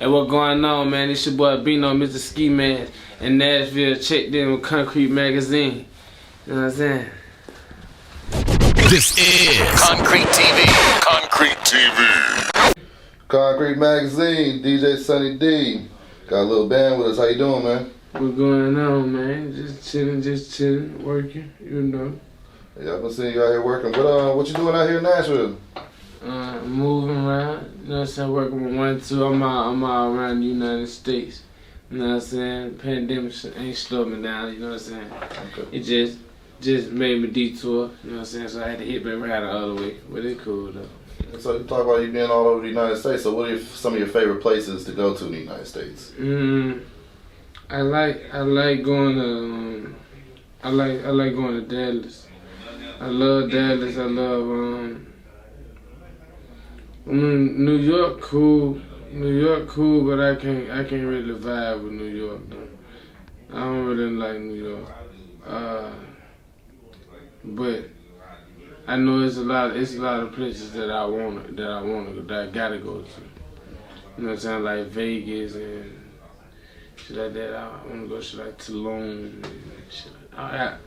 Hey, what going on, man? It's your boy Bino, Mr. Ski Man in Nashville. Checked in with Concrete Magazine. You know what I'm saying? This is Concrete TV. Concrete TV. Concrete Magazine, DJ Sunny D. Got Lil Bam with us. How you doing, man? What going on, man? Just chilling, working, you know. Yeah, I've been seeing you out here working. What you doing out here in Nashville? Moving around, you know what I'm saying? Working with 1 2. I'm all around the United States. You know what I'm saying? Pandemic ain't slowed me down, you know what I'm saying? Okay. It just made me detour, you know what I'm saying? So I had to hit back around the other way. But it's cool though. So you talk about you being all over the United States. So what are some of your favorite places to go to in the United States? I like going to I like going to Dallas. I love Dallas. I love New York cool. New York cool, but I can't really vibe with New York though. I don't really like New York. But I know it's a lot of places that I gotta go to. You know what I'm saying? Like Vegas and shit like that. I wanna go shit like Tulum and shit like that.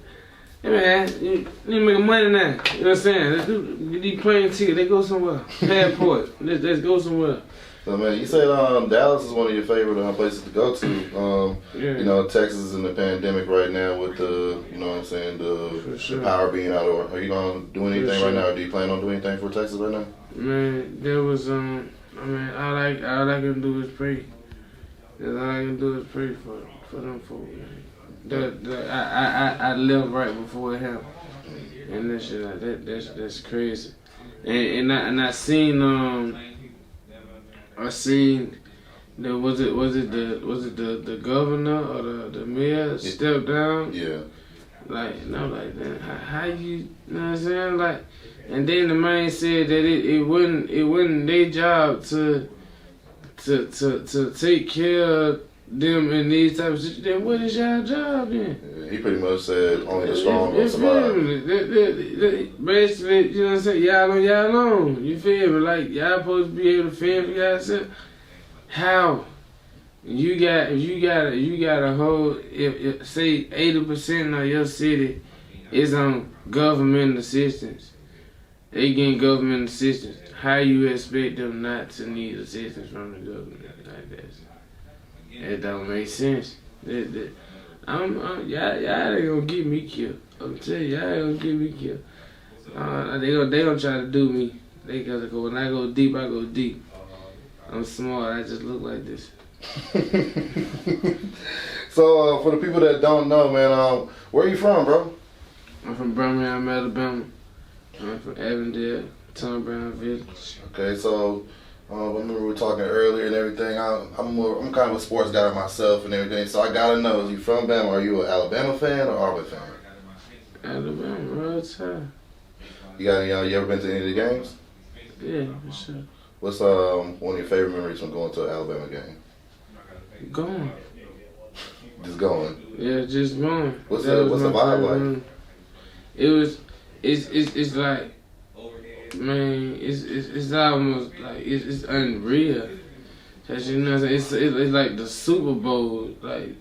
Hey man, you need to make money now. You know what I'm saying? Let's do these plane tickets. They go somewhere. Passport. Let's go somewhere. So man, you said Dallas is one of your favorite places to go to. Yeah. You know, Texas is in the pandemic right now with the, you know what I'm saying, the power being out. Are you gonna do anything right now? Or do you plan on doing anything for Texas right now? Man, there was all I can do is pray. All I can do is pray for them folks, man. I left right before it happened, and that shit like that's crazy. And I seen that was it the governor or the mayor stepped down. Yeah. Like, and I'm like, man, how you know what I'm saying? Like, and then the man said that it wasn't their job to take care of them in these types of situations. Then what is y'all job then? Yeah, he pretty much said only the strong will survive. Basically, you know what I'm saying? Y'all on. You feel me? Like, y'all supposed to be able to fend for yourself. How? You got a whole, if say 80% of your city is on government assistance. They getting government assistance. How you expect them not to need assistance from the government like that? That don't make sense. Y'all ain't gonna get me killed. I'm telling you, y'all ain't gonna get me killed. They gonna try to do me. They gotta go. When I go deep, I go deep. I'm smart. I just look like this. So for the people that don't know, man, where you from, bro? I'm from Birmingham, Alabama. I'm from Avondale, Tom Brown Village. Okay, so I remember we were talking earlier and everything. I'm kind of a sports guy myself and everything, so I gotta know: is you from Bama? Are you an Alabama fan or Auburn fan? Alabama, real time. You ever been to any of the games? Yeah, for sure. What's one of your favorite memories from going to an Alabama game? Going. Just going. Yeah, just going. What's the vibe like? It's like, man, it's almost like it's unreal. Cause you know what I'm saying? It's like the Super Bowl. Like,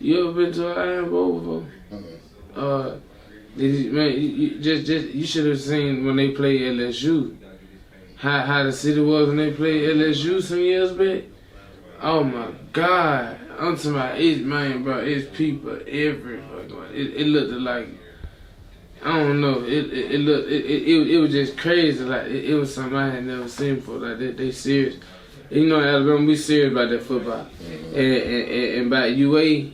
you ever been to an Iron Bowl before? Mm-hmm. You should have seen when they played LSU. How the city was when they played LSU some years back. Oh my God! I'm talking about it's people everywhere. It looked like, I don't know. It was just crazy. Like it was something I had never seen before. Like they serious. You know, Alabama, we serious about that football. Mm-hmm. And by UA,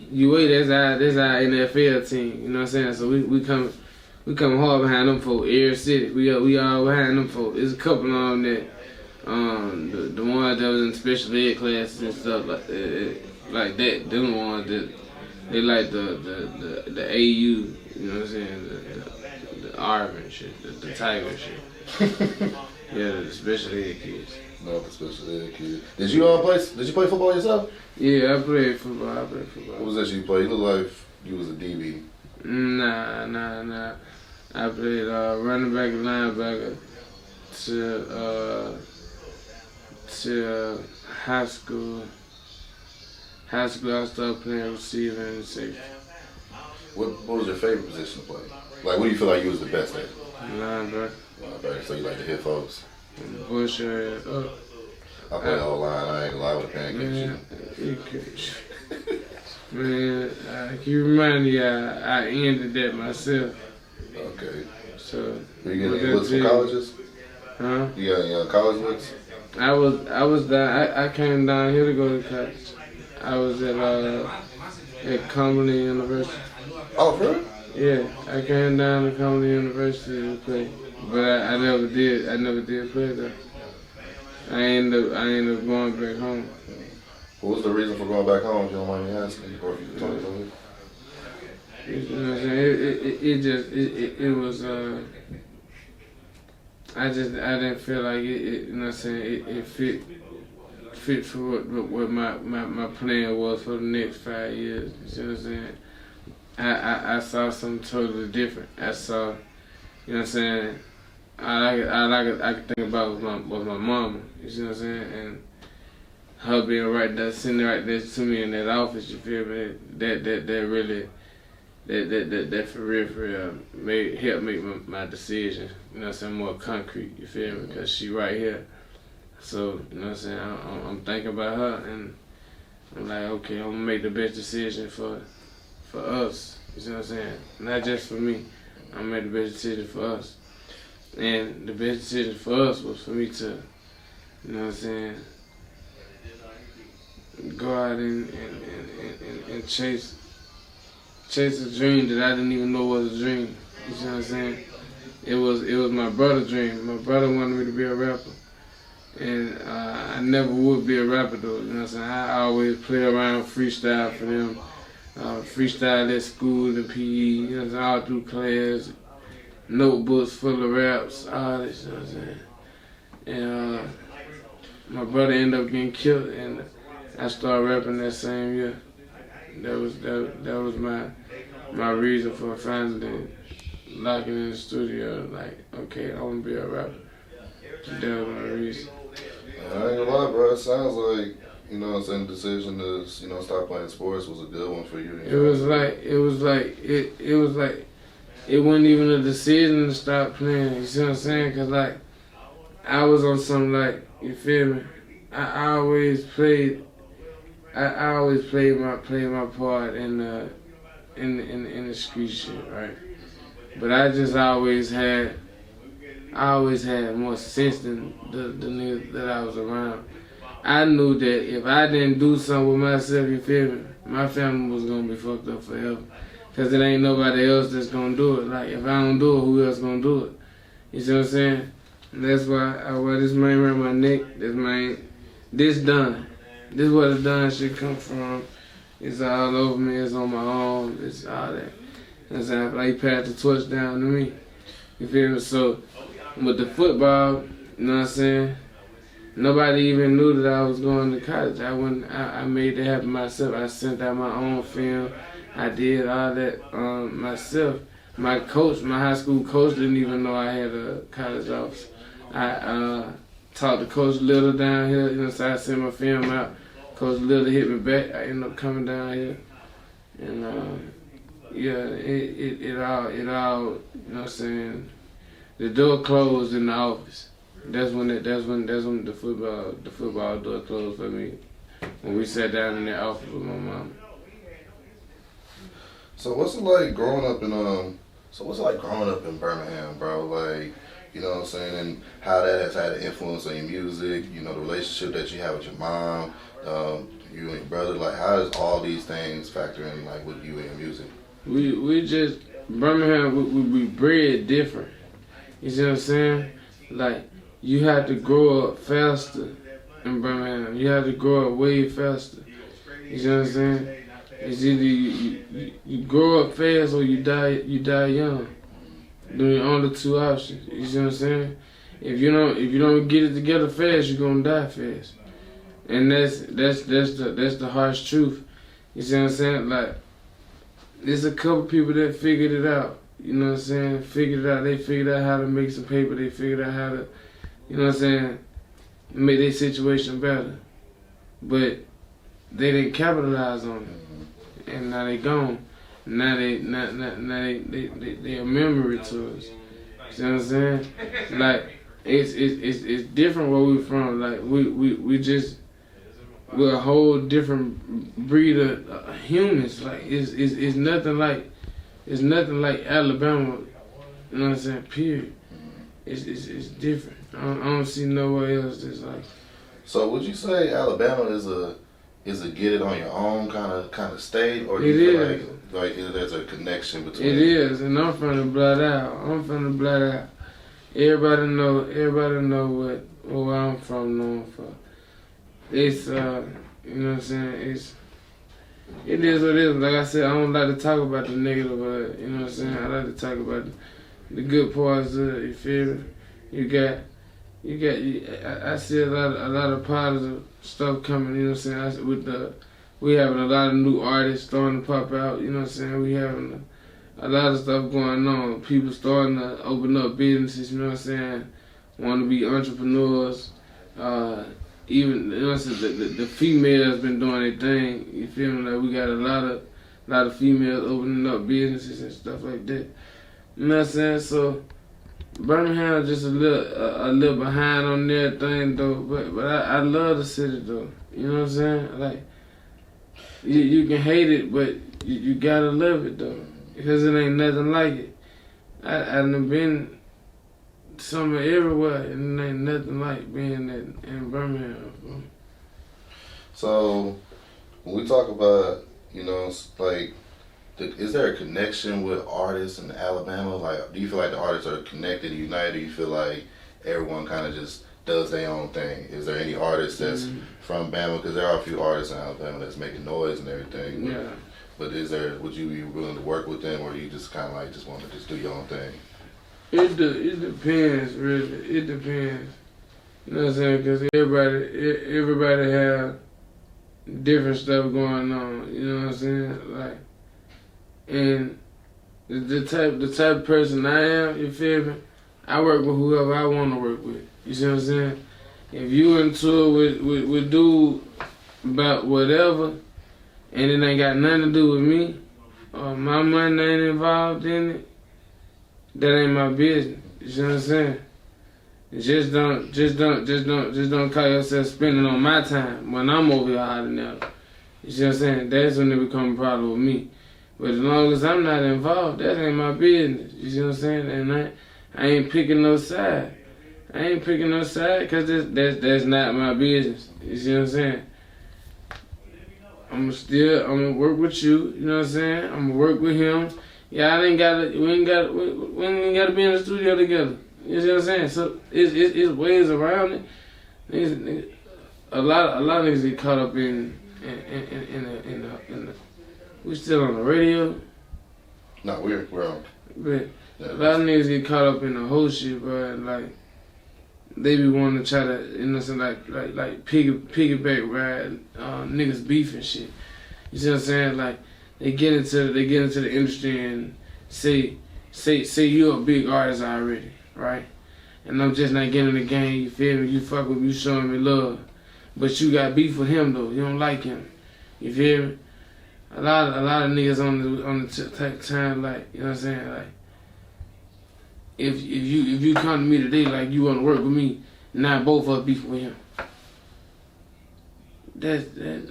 that's our NFL team. You know what I'm saying? So we come hard behind them folks. Every city, we all behind them folks. There's a couple of them that the ones that was in special ed classes and stuff like that. Them ones that they like the AU. You know what I'm saying? The Army shit, the Tiger shit. Yeah, the special ed kids. No, the special ed kids. Did you play football yourself? Yeah, I played football. What was that you played? You look like you was a DB. Nah. I played running back and linebacker till high school. High school, I started playing receiver and safety. What was your favorite position to play? Like, what do you feel like you was the best at? Linebacker. Linebacker, so you like to hit folks. Push your ass up. I play the whole line. I ain't gonna lie with the pancake shit. Man, I keep reminding you, I ended that myself. Okay. So. You getting any looks from colleges? Huh? You got any college looks? I was down. I came down here to go to college. I was at Cumberland University. Oh, really? Yeah, I came down to Cumberland University to play, but I never did. I never did play though. I ended up going back home. What was the reason for going back home? If you don't mind me asking, or if you can tell me. You know what I'm saying? It was. I didn't feel like it. You know what I'm saying? It fit for what my plan was for the next 5 years. You see what I'm saying? I saw something totally different. I saw, you know what I'm saying? I could think about was my mama. You see what I'm saying? And her being right there, sitting right there to me in that office. You feel me? That really, that for real helped make my decision. You know what I'm saying? More concrete. You feel me? Because she right here. So you know what I'm saying? I'm thinking about her, and I'm like, okay, I'm gonna make the best decision for us. You see what I'm saying? Not just for me. I made the best decision for us. And the best decision for us was for me to, you know what I'm saying, go out and chase a dream that I didn't even know was a dream. You see what I'm saying? It was my brother's dream. My brother wanted me to be a rapper. And I never would be a rapper though. You know what I'm saying? I always play around freestyle for them. Freestyle at school and PE, you know what I'm saying, all through class, notebooks full of raps, all this, you know what I'm saying. And my brother ended up getting killed, and I started rapping that same year. That was my reason for finally locking in the studio. Like, okay, I want to be a rapper. That was my reason. I ain't gonna lie, bro. It sounds like, you know what I'm saying, the decision to, you know, stop playing sports was a good one for you. It was like it wasn't even a decision to stop playing. You see what I'm saying? Cause like I was on some, like, you feel me? I always played my part in the street shit, right? But I just always had more sense than the niggas that I was around. I knew that if I didn't do something with myself, you feel me, my family was gonna be fucked up forever. Cause it ain't nobody else that's gonna do it. Like, if I don't do it, who else gonna do it? You see what I'm saying? And that's why I wear this mane around my neck. This done. This is where the done shit come from. It's all over me. It's on my arm. It's all that. You know what I'm saying? Like, he passed the torch down to me. You feel me? So, with the football, you know what I'm saying? Nobody even knew that I was going to college. I made that happen myself. I sent out my own film. I did all that myself. My high school coach didn't even know I had a college office. I talked to Coach Little down here. You know, so I sent my film out. Coach Little hit me back. I ended up coming down here. And yeah, it all, you know what I'm saying? The door closed in the office. That's when the football door closed for me. When we sat down in that office with my mom. So what's it like growing up in Birmingham, bro? Like, you know what I'm saying, and how that has had an influence on your music, you know, the relationship that you have with your mom, you and your brother, like, how does all these things factor in, like, with you and your music? We just, Birmingham, we bred different. You see what I'm saying? Like, you have to grow up faster in Birmingham. You have to grow up way faster. You see what I'm saying? It's either you grow up fast or you die young. They're only two options. You see what I'm saying? If you don't get it together fast, you're gonna die fast. And that's the harsh truth. You see what I'm saying? Like, there's a couple people that figured it out. You know what I'm saying? Figured it out. They figured out how to make some paper. They figured out how to, you know what I'm saying, make their situation better. But they didn't capitalize on it. And now they gone. Now they a memory to us. You know what I'm saying? Like it's different where we from. Like we're a whole different breed of humans. Like it's nothing like Alabama. You know what I'm saying? Period. It's different. I don't see nowhere else that's like. So would you say Alabama is a get it on your own kind of state, or do you feel like there's a connection between? It is, and I'm from the blood out. Everybody know what where I'm from known for. It's you know what I'm saying. It is what it is. Like I said, I don't like to talk about the negative, but you know what I'm saying. I like to talk about the good parts of it. You feel me? I see a lot of positive stuff coming. You know what I'm saying. We having a lot of new artists starting to pop out. You know what I'm saying. We having a lot of stuff going on. People starting to open up businesses. You know what I'm saying. Want to be entrepreneurs. Even you know what I'm saying, the females been doing their thing. You feel me? Like we got a lot of females opening up businesses and stuff like that. You know what I'm saying? So Birmingham just a little behind on their thing though. But I love the city though. You know what I'm saying? Like you can hate it, but you gotta love it though, because it ain't nothing like it. I done been somewhere everywhere, and it ain't nothing like being in Birmingham. Bro. So when we talk about, you know, like, is there a connection with artists in Alabama? Like, do you feel like the artists are connected, united? Do you feel like everyone kind of just does their own thing? Is there any artist that's from Bama? Because there are a few artists in Alabama that's making noise and everything. But, Yeah. But would you be willing to work with them, or you just kind of like just want to just do your own thing? It depends, really. It depends. You know what I'm saying? Because everybody have different stuff going on. You know what I'm saying? Like, and the type of person I am, you feel me? I work with whoever I want to work with. You see what I'm saying? If you into it with dude about whatever, and it ain't got nothing to do with me, or my money ain't involved in it, that ain't my business. You see what I'm saying? Just don't call yourself spending on my time when I'm over here hiding out. You see what I'm saying? That's when it become a problem with me. But as long as I'm not involved, that ain't my business. You see what I'm saying? And I ain't picking no side. I ain't picking no side because that's not my business. You see what I'm saying? I'm gonna work with you. You know what I'm saying? I'm gonna work with him. Yeah, we ain't gotta be in the studio together. You see what I'm saying? So it's ways around it. A lot of niggas get caught up in the. We still on the radio. No, we're on. But a lot of niggas get caught up in the whole shit, bro. And like they be wanting to try to, you know, like piggyback ride niggas beef and shit. You see what I'm saying? Like they get into the industry and say you're a big artist already, right? And I'm just not getting in the game. You feel me? You fuck with me, you showing me love, but you got beef with him though. You don't like him. You feel me? A lot of niggas on the type of time, like, you know what I'm saying, like if you come to me today like you want to work with me, now both of us beef with him. That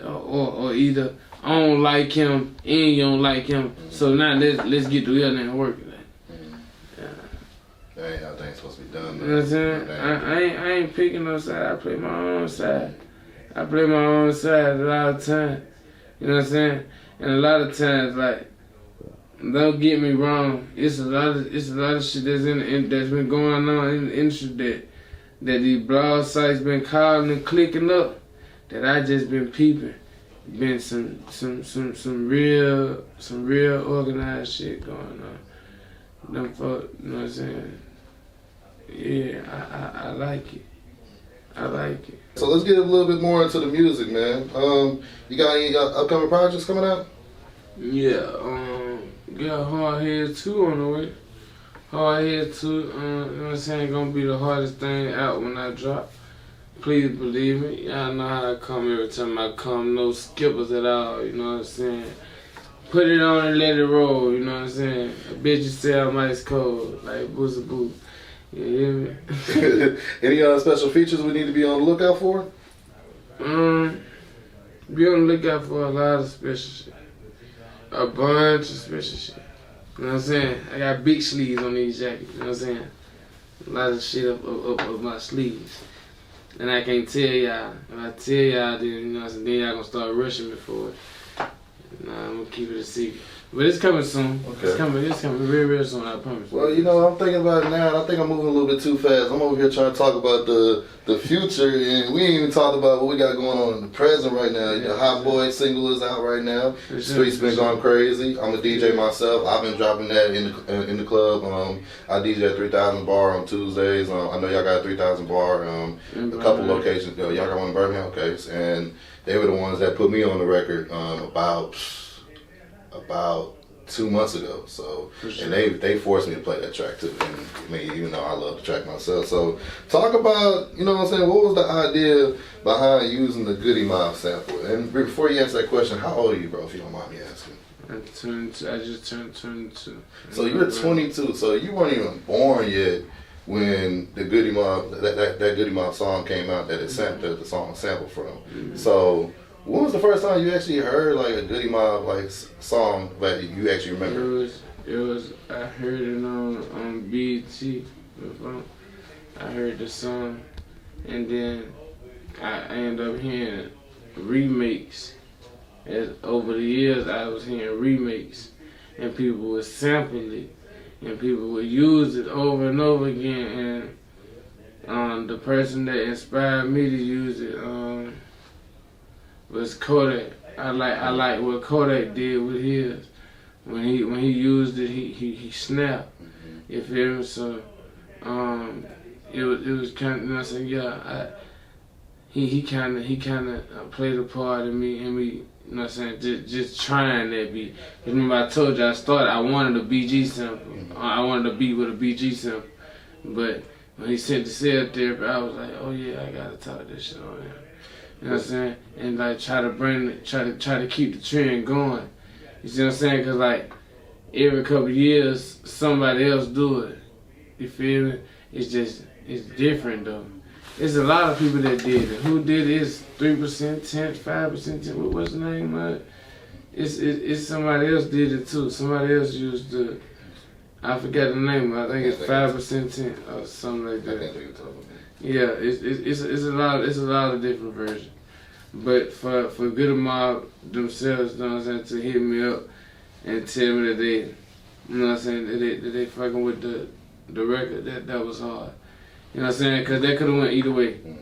or either I don't like him and you don't like him, so now let's get together and work. That ain't how things supposed to be done. You know what I'm saying? I ain't picking no side. I play my own side. I play my own side a lot of times. You know what I'm saying? And a lot of times, like, don't get me wrong, it's a lot of shit that's been going on in the industry that these blog sites been calling and clicking up, that I just been peeping. Been some real organized shit going on. Them folk, you know what I'm saying? Yeah, I like it. I like it. So let's get a little bit more into the music, man. You got any upcoming projects coming out? Yeah, got Hard Head 2 on the way. Hard Head 2, you know what I'm saying, gonna be the hardest thing out when I drop. Please believe me. Y'all know how I come every time I come. No skippers at all, you know what I'm saying? Put it on and let it roll, you know what I'm saying? A bitch you say I'm ice cold, like Boosie Boo. You hear me? Any other special features we need to be on the lookout for? Be on the lookout for a lot of special shit. A bunch of special shit. You know what I'm saying? I got big sleeves on these jackets, you know what I'm saying? A lot of shit up my sleeves. And I can't tell y'all. If I tell y'all, then, you know what I'm saying, then y'all gonna start rushing me for it. Nah, I'm gonna keep it a secret. But it's coming soon. Okay. It's coming real soon, I promise. Well, you know, I'm thinking about it now, and I think I'm moving a little bit too fast. I'm over here trying to talk about the future, and we ain't even talked about what we got going on in the present right now. The Hot Boy single is out right now. Streets been going crazy. I'm a DJ myself. I've been dropping that in the club. I DJ at 3000 Bar on Tuesdays. I know y'all got a 3000 Bar. A couple locations. Y'all got one in Birmingham, okay? And they were the ones that put me on the record about 2 months ago. So, and they forced me to play that track too. And I mean, even though I love the track myself. So, talk about, you know what I'm saying, what was the idea behind using the Goodie Mob sample? And before you answer that question, how old are you, bro, if you don't mind me asking? I just turned 22. So you're 22, so you weren't even born yet when the Goodie Mob, that Goodie Mob song came out that it sampled, the song sampled from. Mm-hmm. So, when was the first time you actually heard like a Goodie Mob like song that you actually remember? It was I heard it on BET. I heard the song, and then I ended up hearing remakes. As over the years, I was hearing remakes, and people would sample it, and people would use it over and over again. And the person that inspired me to use it was Kodak. I like what Kodak did with his. When he used it, he snapped. You feel me? So it was kind of, you know what I'm saying, yeah. He kind of played a part in me, you know what I'm saying, just trying that beat. Cause remember I told you I wanted a BG sample. I wanted a beat with a BG sample, but when he sent the cell therapy, I was like, oh yeah, I gotta talk this shit on there. You know what I'm saying? And like try to keep the trend going. You see what I'm saying? Cause like every couple of years somebody else do it. You feel me? It's different though. There's a lot of people that did it. Who did it? It's 3%, 10, 5%, 10. What's the name of it? It's somebody else did it too. Somebody else used the, I forgot the name. I think it's 5%, 10 or something like that. Yeah, it's a lot of different versions. But for Goodie Mob themselves, you know what I'm saying, to hit me up and tell me that they, you know what I'm saying, that they fucking with the record, that was hard. You know what I'm saying? Cause that could have went either way. You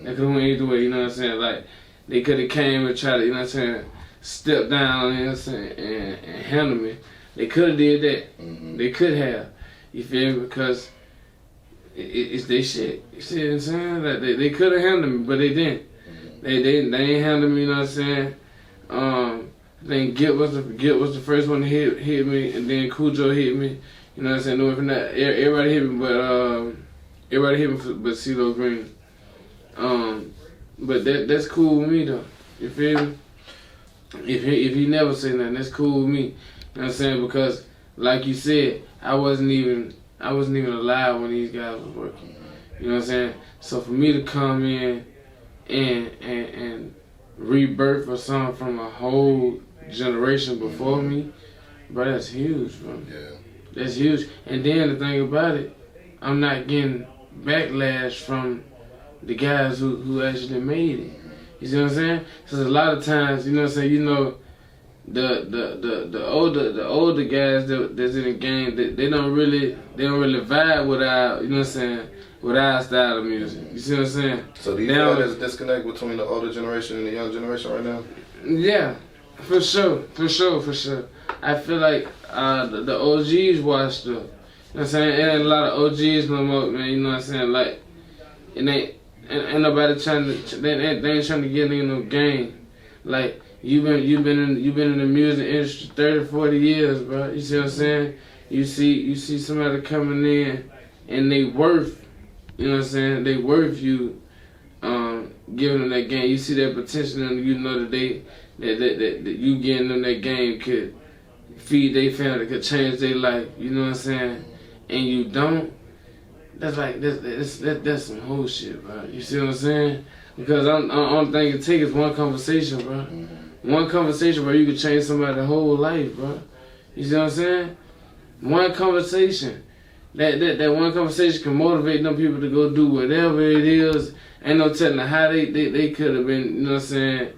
know what I'm saying? Like they could have came and tried to, you know what I'm saying, step down, you know what I'm saying, and handle me. They could have did that. Mm-hmm. They could have. You feel me? Because it's their shit. You see what I'm saying? Like they could have handled me, but they didn't. They ain't handled me. You know what I'm saying? I think Git was the first one to hit me, and then Cujo hit me. You know what I'm saying? No, if not, everybody hit me, but CeeLo Green. But that's cool with me though. You feel me? If he never say nothing, that's cool with me. You know what I'm saying? Because like you said, I wasn't even alive when these guys was working. You know what I'm saying? So for me to come in and rebirth or something from a whole generation before me, bro, that's huge, bro. Yeah. That's huge. And then the thing about it, I'm not getting backlash from the guys who actually made it. You see what I'm saying? So a lot of times, you know what I'm saying, you know, the older guys that's in the game, they don't really vibe with our, you know what I'm saying, with our style of music. You see what I'm saying? So do you feel there's a disconnect between the older generation and the young generation right now? Yeah, for sure. I feel like the OGs washed up. You know what I'm saying? Ain't a lot of OGs no more, man. You know what I'm saying? Like, it ain't nobody trying to. They ain't trying to get in no game. Like, you've been in the music industry 30, 40 years, bro. You see what I'm saying? You see somebody coming in and they worth. You know what I'm saying? They worth you giving them that game. You see that potential in them, you know that that you getting them that game could feed their family, could change their life. You know what I'm saying? And you don't. That's like that's some whole shit, bro. You see what I'm saying? Because I'm only thing it takes is one conversation, bro. One conversation, bro, you could change somebody's whole life, bro. You see what I'm saying? One conversation. That one conversation can motivate them people to go do whatever it is. Ain't no telling how they could have been, you know what I'm saying,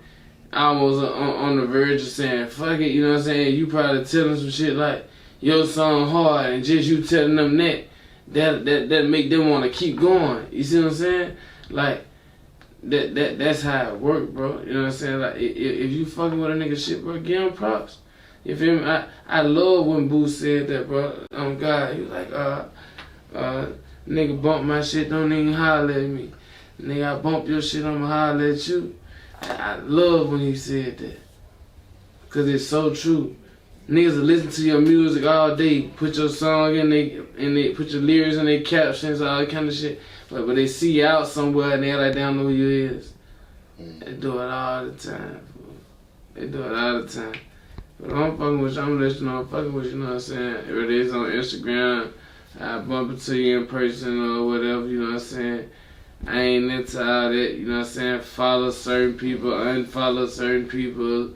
almost on the verge of saying, fuck it, you know what I'm saying? You probably telling some shit like, your song hard, and just you telling them that make them want to keep going. You see what I'm saying? Like, that's how it work, bro. You know what I'm saying? Like, if you fucking with a nigga shit, bro, give him props. You feel me? I love when Boo said that, bro. God, he was like, nigga bump my shit, don't even holler at me. Nigga, I bump your shit, I'ma holler at you. I love when he said that. Cause it's so true. Niggas will listen to your music all day, put your song in they put your lyrics in their captions, all that kind of shit. But they see you out somewhere and they like they don't know who you is. They do it all the time, fool. They do it all the time. But I'm fucking with you, I'm letting you know I'm fucking with you, you know what I'm saying? If it is on Instagram, I bump into you in person or whatever, you know what I'm saying? I ain't into all that, you know what I'm saying? Follow certain people, unfollow certain people,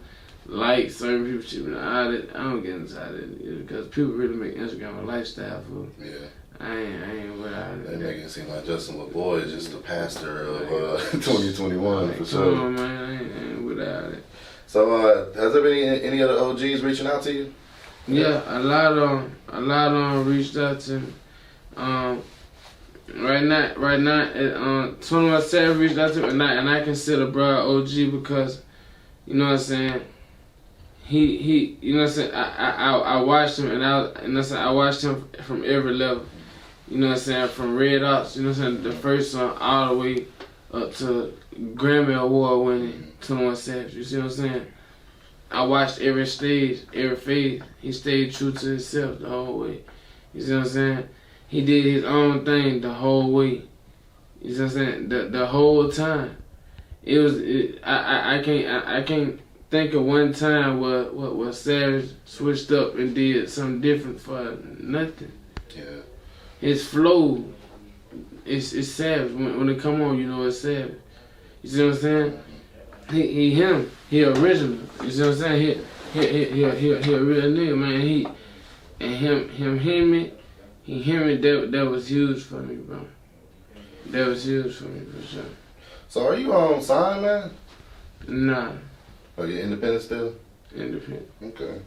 like certain people, shit, you know, all that. I don't get into all that because people really make Instagram a lifestyle, fool. Yeah. I ain't with all that. They make it seem like Justin LaBoy is just the pastor of 2021 like, for sure. Come on, man, I ain't with all that. So, has there been any other OGs reaching out to you? Yeah, a lot of them reached out to me. Right now, 21 Savage reached out to me, and I consider bro OG because, you know what I'm saying. He, you know what I'm saying. I watched him, and I watched him from every level. You know what I'm saying, from Red Ops, you know what I'm saying, the first song all the way up to Grammy Award winning 21 Savage. You see what I'm saying? I watched every stage, every phase. He stayed true to himself the whole way. You see what I'm saying? He did his own thing the whole way. You see what I'm saying? The whole time. I can't think of one time where Savage switched up and did something different for nothing. Yeah. His flow, it's Savage. When it come on, you know it's Savage. You see what I'm saying? He original. You see what I'm saying? He a real nigga, man. Him hear me. That was huge for me, bro. That was huge for me for sure. So are you signed, man? Nah. Are you independent still? Independent. Okay.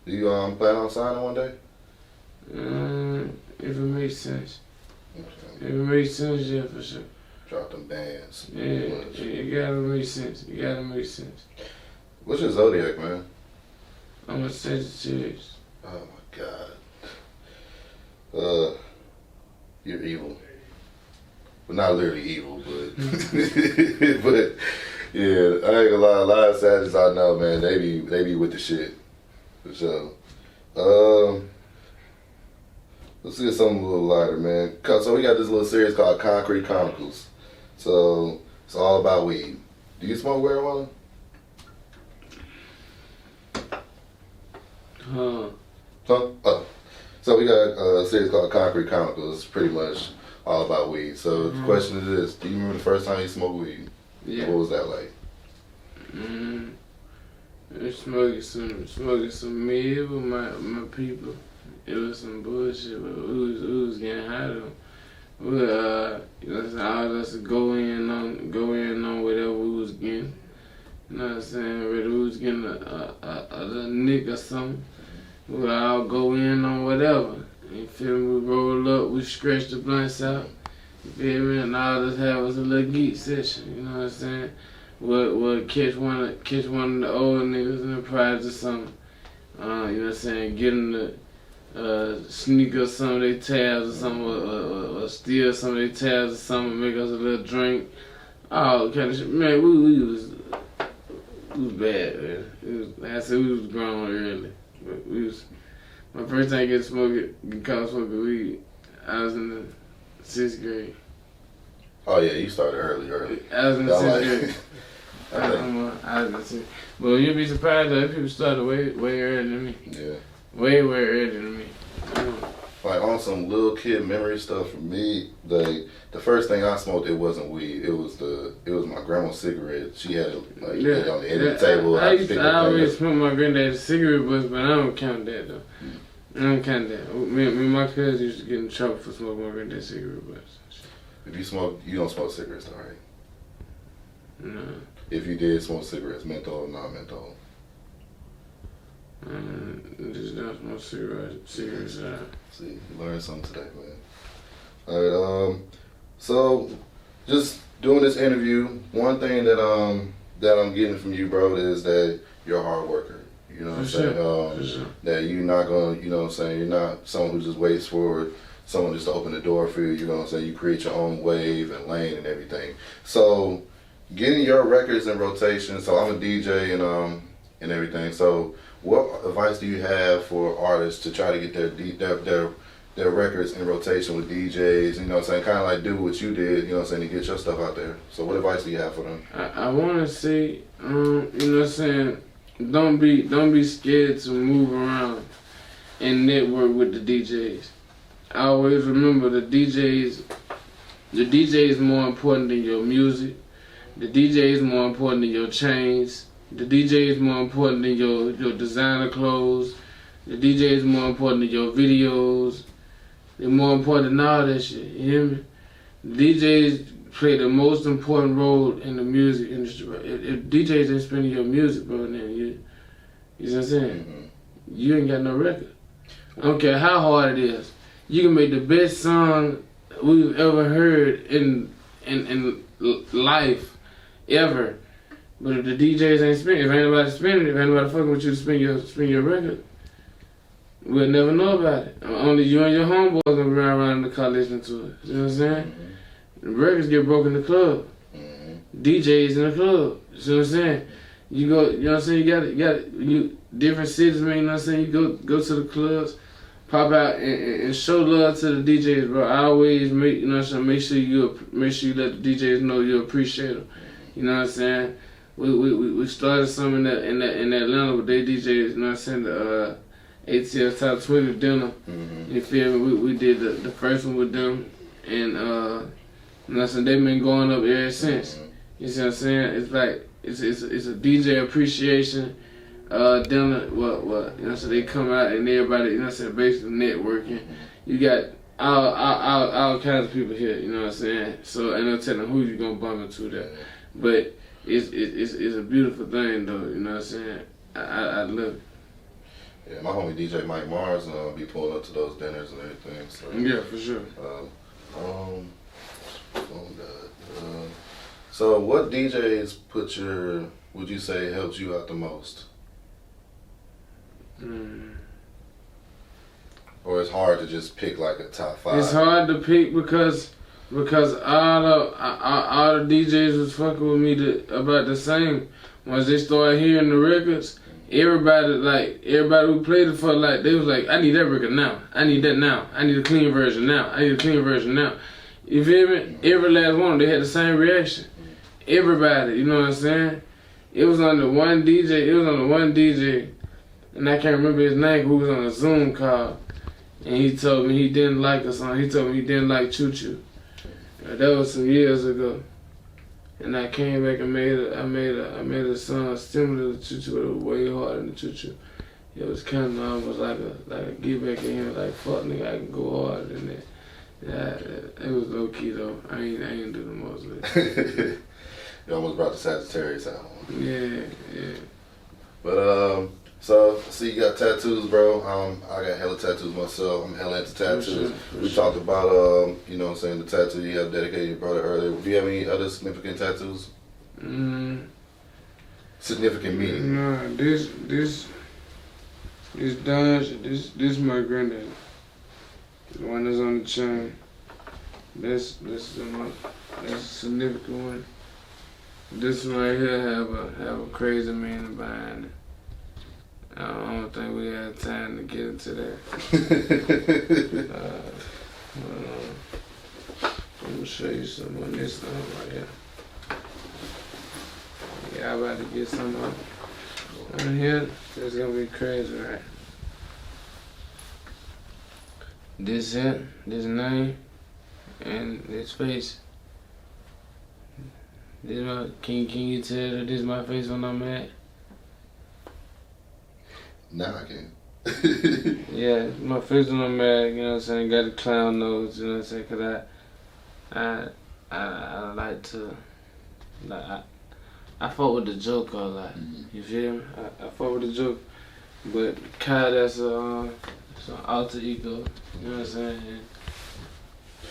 Do you plan on signing one day? If it makes sense. Okay. If it makes sense, yeah, for sure. Drop them bands. Yeah, it gotta make sense. It gotta make sense. What's your zodiac, man? I'm a Sagittarius. Oh my God. You're evil. Well, not literally evil, but but yeah, I ain't gonna lie. A lot of Sagittarius I know, man, they be with the shit for sure. Let's get something a little lighter, man. So we got this little series called Concrete Chronicles. So it's all about weed. Do you smoke marijuana? Huh. Oh. So we got a series called Concrete Chronicles. It's pretty much all about weed. So the question is this: do you remember the first time you smoked weed? Yeah. What was that like? Smoking some mid with my people. It was some bullshit, but we was getting high though. We you know, all of us would go in on whatever we was getting. You know what I'm saying? Whether we was getting a little nick or something, we would all go in on whatever. You feel me? We roll up, we stretch the blunts out. You feel me? And all this had was a little geek session. You know what I'm saying? We'll catch one of the old niggas in the prize or something. You know what I'm saying? Get them to sneak us some of their tabs or something, or steal some of their tabs or something, make us a little drink. All kind of shit. Man, we was bad, man. Like I said, we was grown early. But my first time getting caught smoking weed, I was in the 6th grade. Oh yeah, you started early. I was in the Y'all 10th like- grade. I think, I was in the 10th. But you'd be surprised that people started way earlier than me. yeah. Way earlier than me. Like on some little kid memory stuff for me, the first thing I smoked, it wasn't weed. It was my grandma's cigarette. She had it like it on the end of the table. I always smoke my granddad's cigarette butts, but I don't count that though. I don't count that. Me and my cousins used to get in trouble for smoking my granddad's cigarette butts. If you smoke, you don't smoke cigarettes, though, right? No. If you did smoke cigarettes, menthol or non-menthol. Just don't smoke cigarettes. See, you learned something today, man. All right, so just doing this interview, one thing that I'm getting from you, bro, is that you're a hard worker. You know what I'm saying? For sure. That you're not gonna, you know what I'm saying? You're not someone who just waits for someone just to open the door for you. You know what I'm saying? You create your own wave and lane and everything. So getting your records in rotation. So I'm a DJ and everything. So what advice do you have for artists to try to get their records in rotation with DJs? You know what I'm saying? Kind of like do what you did. You know what I'm saying? To get your stuff out there. So what advice do you have for them? I want to say, you know what I'm saying? Don't be scared to move around and network with the DJs. I always remember the DJ is more important than your music. The DJ is more important than your chains. The DJ is more important than your designer clothes. The DJ is more important than your videos. They're more important than all that shit. You hear me? The DJs play the most important role in the music industry. If DJs ain't spending your music, bro, then you know what I'm saying? Mm-hmm. You ain't got no record. I don't care how hard it is. You can make the best song we've ever heard in life ever, but if the DJs ain't spinning, if ain't nobody spinning, if ain't nobody fucking with you to spin your record, we'll never know about it. Only you and your homeboys gonna be around in the car listening to it. You know what I'm saying? Mm-hmm. The records get broken in the club. Mm-hmm. DJs in the club. You know what I'm saying? You go, you know what I'm saying? You different cities, man. You know what I'm saying? You go to the clubs. Pop out and show love to the DJs, bro. I always make make sure you let the DJs know you appreciate them. You know what I'm saying? We started some in Atlanta with their DJs. You know what I'm saying? The ATL Top 20 dinner. Mm-hmm. You feel me? We did the first one with them, and you know what I'm saying? They've been going up ever since. Mm-hmm. You see what I'm saying? It's like it's a DJ appreciation. Dinner, what, you know, so they come out and everybody, you know what I'm saying, basically networking. You got all kinds of people here, you know what I'm saying? So, and I'm telling who you gonna bump into there. But it's a beautiful thing though, you know what I'm saying? I love it. Yeah, my homie DJ Mike Mars be pulling up to those dinners and everything. So yeah, for sure. So what DJs would you say helped you out the most? Or it's hard to just pick like a top 5? It's hard to pick because all the DJs was fucking with me about the same. Once they started hearing the records, everybody who played it for, like, they was like, I need that record now. I need that now. I need a clean version now. I need a clean version now. You feel me? Every last one, they had the same reaction. Everybody, you know what I'm saying? It was on the one DJ, and I can't remember his name, who was on a Zoom call, and he told me he didn't like a song. He told me he didn't like Choo Choo. That was some years ago, and I came back and made a song similar to Choo Choo, but it was way harder than Choo Choo. It was kind of almost like a get back in here, like, fuck nigga, I can go harder than that. Yeah, it was low key though. I ain't do the most of it. You almost brought the Sagittarius out. Yeah. But so see, you got tattoos, bro. I got hella tattoos myself. I'm hella into tattoos. We talked about you know what I'm saying, the tattoo you have dedicated to your brother earlier. Do you have any other significant tattoos? Significant meaning? Nah, this my granddad. The one that's on the chain. That's a significant one. This one right here have a crazy meaning behind it. I don't think we have time to get into that. Let me show you something on this thing right here. Yeah, I'm about to get something on here. It's gonna be crazy, right? This name, and this face. Can you tell that this is my face when I'm mad? Nah, I can't. Yeah, my face when I'm mad, you know what I'm saying? Got a clown nose, you know what I'm saying? Cause I like to, like, I fuck with the joke a lot. You feel me? I fuck with the joke, but Kyle, that's an alter ego. You know what I'm saying?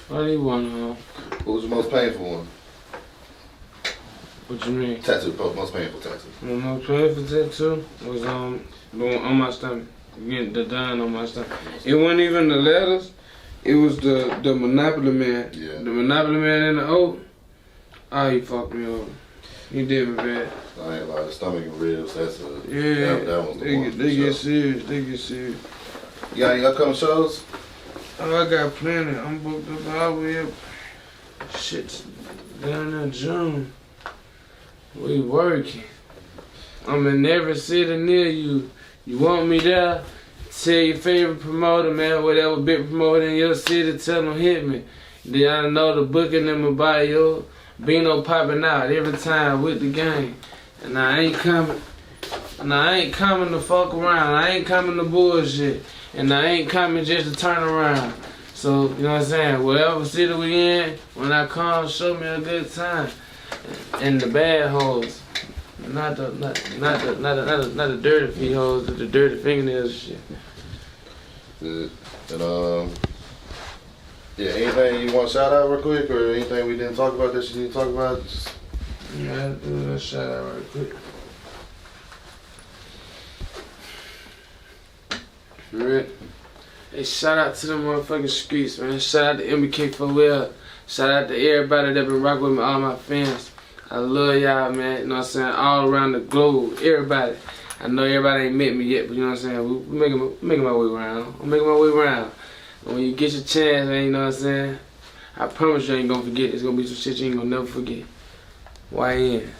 What do you want, What was the most painful one? What you mean? Tattoo, most painful tattoo. My most painful tattoo was the one on my stomach. Getting the dime on my stomach. It wasn't even the letters. It was the Monopoly Man. Yeah. The Monopoly Man in the O. Oh, he fucked me over. He did me bad. I ain't like the stomach and ribs. That's a Yeah. That was the one. They get serious. They get serious. You got any upcoming shows? Oh, I got plenty. I'm booked up all the way up. Shit, down in June. We working. I'm in every city near you. You want me there? Tell your favorite promoter, man, whatever big promoter in your city, tell them hit me. Then I know the booking in my bio. Bino popping out every time with the game. And I ain't coming. And I ain't coming to fuck around. I ain't coming to bullshit. And I ain't coming just to turn around. So, you know what I'm saying? Whatever city we in, when I come, show me a good time. And the bad hoes. Not the dirty feet hoes, but the dirty fingernails and shit. Good. And yeah, anything you want to shout out real quick, or anything we didn't talk about that you need to talk about? Just... Yeah, I'll do a shout out right quick. Alright. Hey, shout out to the motherfucking streets, man. Shout out to MBK4L. Shout out to everybody that been rocking with me, all my fans. I love y'all, man. You know what I'm saying? All around the globe, everybody. I know everybody ain't met me yet, but you know what I'm saying? We making my way around. I'm making my way around. And when you get your chance, man, you know what I'm saying? I promise you ain't gonna forget. It's gonna be some shit you ain't gonna never forget. YN.